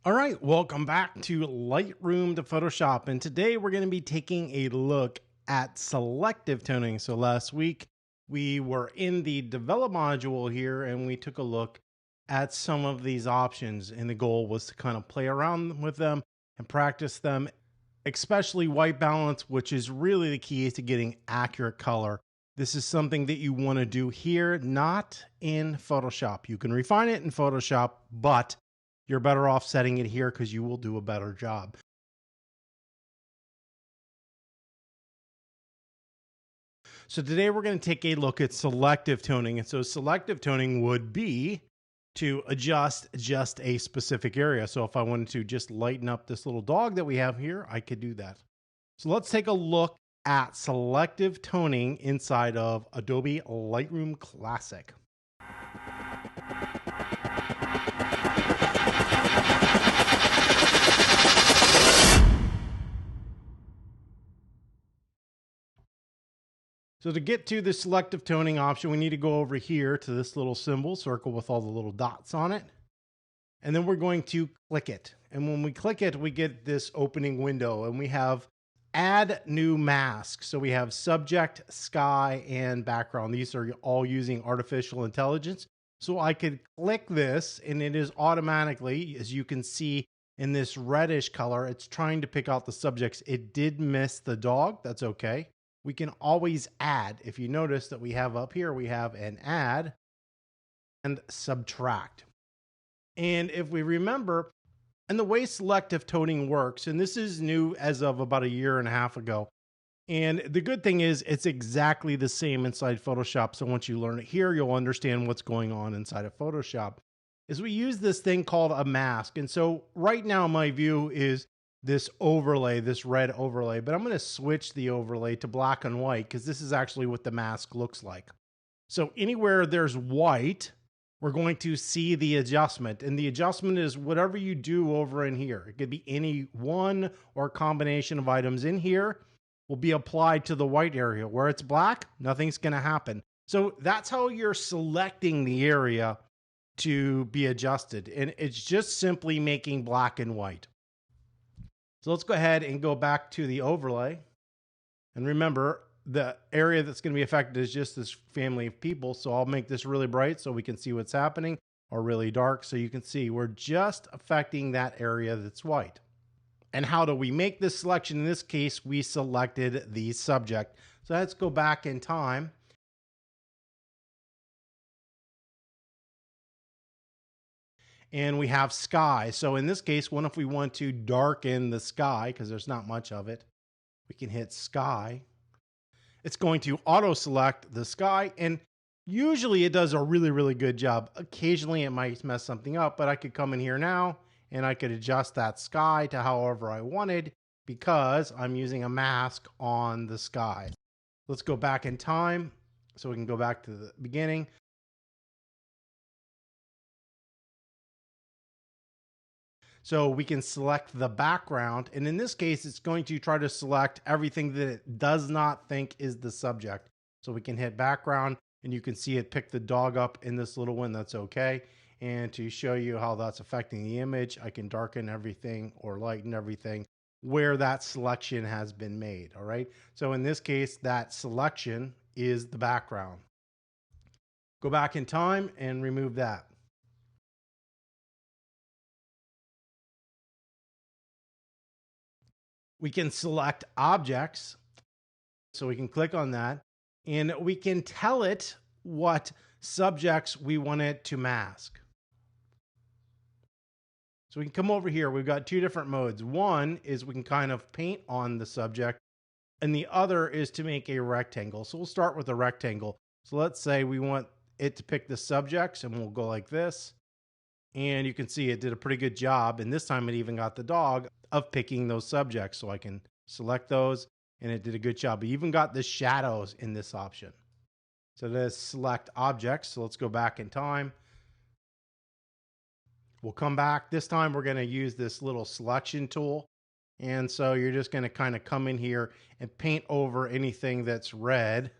All right, welcome back to Lightroom to Photoshop. And today we're going to be taking a look at selective toning. So last week we were in the develop module here and we took a look at some of these options. And the goal was to kind of play around with them and practice them, especially white balance, which is really the key to getting accurate color. This is something that you want to do here, not in Photoshop. You can refine it in Photoshop, but you're better off setting it here because you will do a better job. So today we're going to take a look at selective toning. And so selective toning would be to adjust just a specific area. So if I wanted to just lighten up this little dog that we have here, I could do that. So let's take a look at selective toning inside of Adobe Lightroom Classic. So to get to the selective toning option, we need to go over here to this little symbol, circle with all the little dots on it. And then we're going to click it. And when we click it, we get this opening window and we have add new mask. So we have subject, sky, and background. These are all using artificial intelligence. So I could click this and it is automatically, as you can see in this reddish color, it's trying to pick out the subjects. It did miss the dog. That's okay. We can always add. If you notice that we have up here, we have an add and subtract. And if we remember, and the way selective toning works, and this is new as of about a year and a half ago. And the good thing is it's exactly the same inside Photoshop. So once you learn it here, you'll understand what's going on inside of Photoshop. Is we use this thing called a mask. And so right now my view is this overlay, this red overlay, but I'm going to switch the overlay to black and white because this is actually what the mask looks like. So anywhere there's white, we're going to see the adjustment, and the adjustment is whatever you do over in here. It could be any one or combination of items in here will be applied to the white area. Where it's black, nothing's going to happen. So that's how you're selecting the area to be adjusted, and it's just simply making black and white. So let's go ahead and go back to the overlay. And remember, the area that's going to be affected is just this family of people. So I'll make this really bright so we can see what's happening, or really dark so you can see we're just affecting that area that's white. And how do we make this selection? In this case, we selected the subject. So let's go back in time. And we have sky. So in this case, what if we want to darken the sky, because there's not much of it, we can hit sky. It's going to auto select the sky, and usually it does a really, really good job. Occasionally it might mess something up, but I could come in here now and I could adjust that sky to however I wanted because I'm using a mask on the sky. Let's go back in time so we can go back to the beginning. So we can select the background, and in this case, it's going to try to select everything that it does not think is the subject. So we can hit background, and you can see it pick the dog up in this little one. That's okay. And to show you how that's affecting the image, I can darken everything or lighten everything where that selection has been made. All right. So in this case, that selection is the background. Go back in time and remove that. We can select objects. So we can click on that and we can tell it what subjects we want it to mask. So we can come over here. We've got two different modes. One is we can kind of paint on the subject, and the other is to make a rectangle. So we'll start with a rectangle. So let's say we want it to pick the subjects, and we'll go like this. And you can see it did a pretty good job. And this time it even got the dog of picking those subjects. So I can select those and it did a good job. It even got the shadows in this option. So let's select objects. So let's go back in time. We'll come back. This time we're going to use this little selection tool. And so you're just going to kind of come in here and paint over anything that's red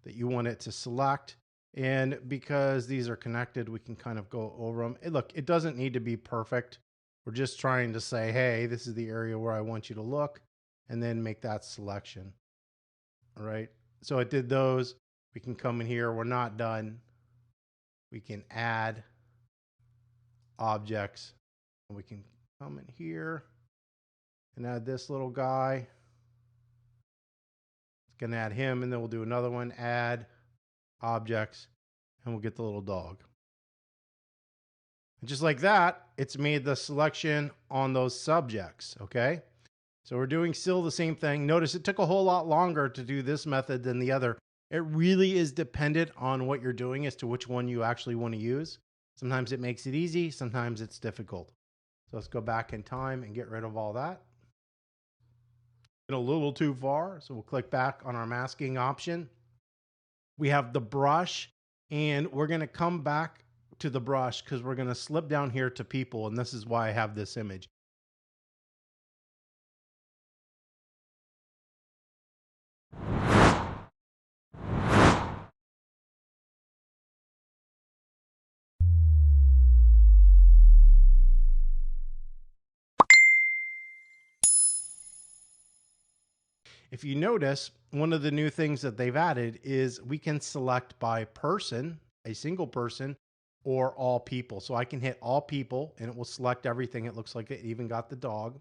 that you want it to select. And because these are connected, we can kind of go over them. Look, it doesn't need to be perfect. We're just trying to say, hey, this is the area where I want you to look, and then make that selection. All right. So it did those. We can come in here. We're not done. We can add objects. And we can come in here and add this little guy. It's going to add him, and then we'll do another one, add objects, and we'll get the little dog. And just like that, it's made the selection on those subjects, okay? So we're doing still the same thing. Notice it took a whole lot longer to do this method than the other. It really is dependent on what you're doing as to which one you actually want to use. Sometimes it makes it easy, sometimes it's difficult. So let's go back in time and get rid of all that. A little too far, so we'll click back on our masking option. We have the brush, and we're going to come back to the brush because we're going to slip down here to people, and this is why I have this image. If you notice, one of the new things that they've added is we can select by person, a single person, or all people. So I can hit all people and it will select everything. It looks like it even got the dog.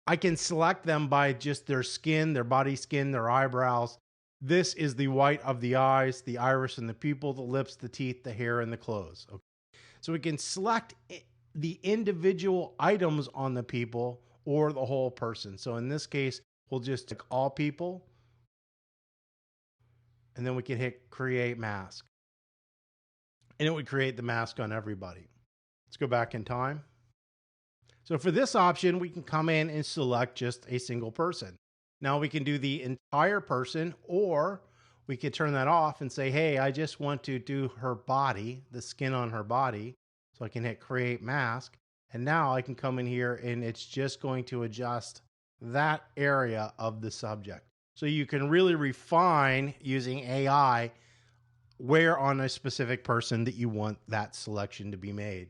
I can select them by just their skin, their body skin, their eyebrows. This is the white of the eyes, the iris and the pupil, the lips, the teeth, the hair, and the clothes. Okay. So we can select the individual items on the people or the whole person. So in this case, we'll just click all people, and then we can hit create mask. And it would create the mask on everybody. Let's go back in time. So for this option, we can come in and select just a single person. Now we can do the entire person, or we could turn that off and say, hey, I just want to do her body, the skin on her body. So I can hit create mask. And now I can come in here and it's just going to adjust that area of the subject. So you can really refine using AI where on a specific person that you want that selection to be made.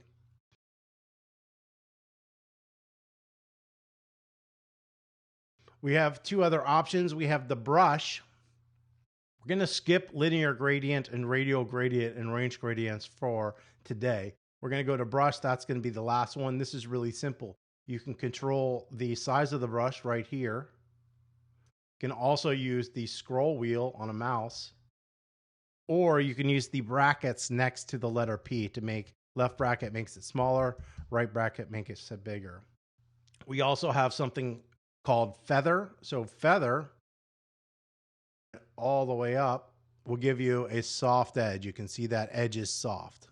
We have two other options. We have the brush. We're going to skip linear gradient and radial gradient and range gradients for today. We're going to go to brush. That's going to be the last one. This is really simple. You can control the size of the brush right here. You can also use the scroll wheel on a mouse, or you can use the brackets next to the letter P to make left bracket makes it smaller, right bracket makes it bigger. We also have something called feather. So feather all the way up will give you a soft edge. You can see that edge is soft.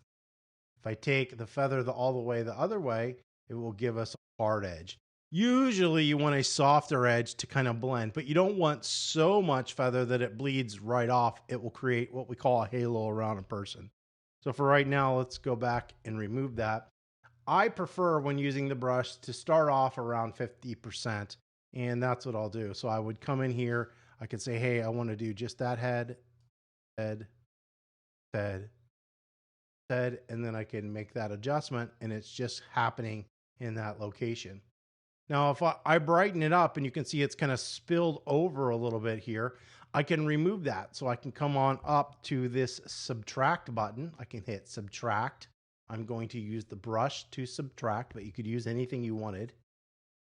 If I take the feather all the way the other way, it will give us a hard edge. Usually you want a softer edge to kind of blend, but you don't want so much feather that it bleeds right off. It will create what we call a halo around a person. So for right now, let's go back and remove that. I prefer when using the brush to start off around 50%, and that's what I'll do. So I would come in here, I could say, hey, I want to do just that head, and then I can make that adjustment, and it's just happening in that location. Now, if I brighten it up and you can see it's kind of spilled over a little bit here, I can remove that. So I can come on up to this subtract button. I can hit subtract. I'm going to use the brush to subtract, but you could use anything you wanted.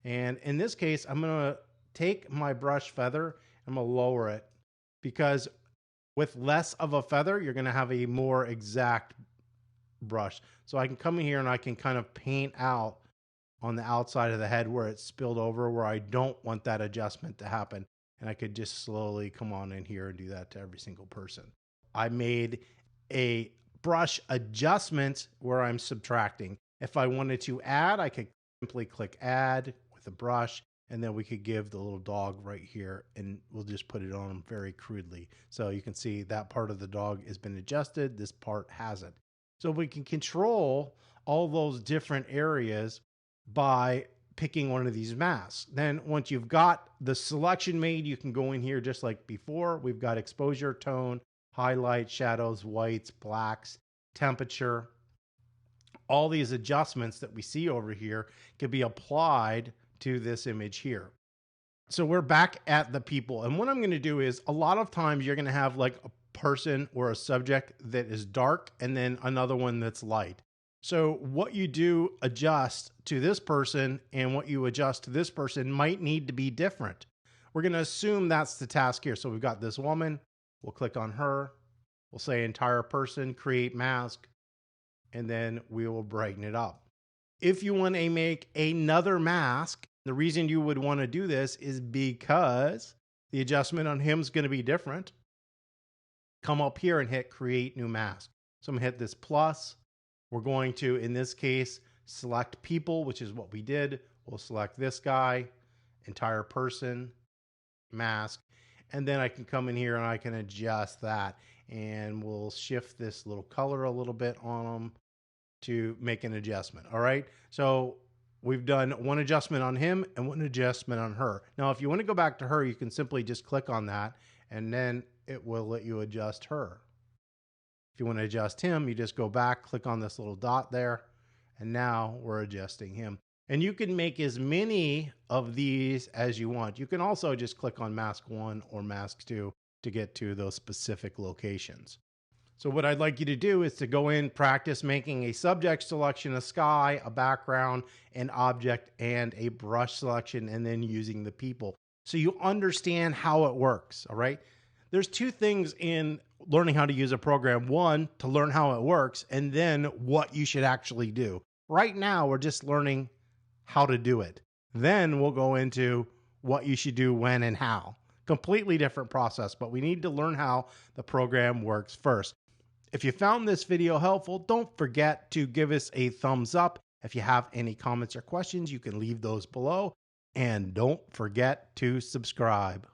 And in this case, I'm going to take my brush feather, I'm going to lower it, because with less of a feather, you're going to have a more exact brush. So I can come in here and I can kind of paint out on the outside of the head where it's spilled over, where I don't want that adjustment to happen. And I could just slowly come on in here and do that to every single person. I made a brush adjustment where I'm subtracting. If I wanted to add, I could simply click add with a brush, and then we could give the little dog right here, and we'll just put it on very crudely. So you can see that part of the dog has been adjusted. This part hasn't. So we can control all those different areas by picking one of these masks. Then once you've got the selection made, you can go in here just like before. We've got exposure, tone, highlight, shadows, whites, blacks, temperature, all these adjustments that we see over here can be applied to this image here. So we're back at the people. And what I'm going to do is, a lot of times you're going to have like a person or a subject that is dark and then another one that's light. So what you do adjust to this person and what you adjust to this person might need to be different. We're going to assume that's the task here. So we've got this woman. We'll click on her. We'll say entire person, create mask, and then we will brighten it up. If you want to make another mask, the reason you would want to do this is because the adjustment on him is going to be different. Come up here and hit create new mask. So I'm going to hit this plus. We're going to, in this case, select people, which is what we did. We'll select this guy, entire person, mask, and then I can come in here and I can adjust that, and we'll shift this little color a little bit on them to make an adjustment. All right, so we've done one adjustment on him and one adjustment on her. Now, if you want to go back to her, you can simply just click on that, and then it will let you adjust her. If you want to adjust him, you just go back, click on this little dot there, and now we're adjusting him. And you can make as many of these as you want. You can also just click on mask 1 or mask 2 to get to those specific locations. So what I'd like you to do is to go in, practice making a subject selection, a sky, a background, an object, and a brush selection, and then using the people, so you understand how it works. All right. There's two things in learning how to use a program. One, to learn how it works, and then what you should actually do. Right now, we're just learning how to do it. Then we'll go into what you should do when and how. Completely different process, but we need to learn how the program works first. If you found this video helpful, don't forget to give us a thumbs up. If you have any comments or questions, you can leave those below. And don't forget to subscribe.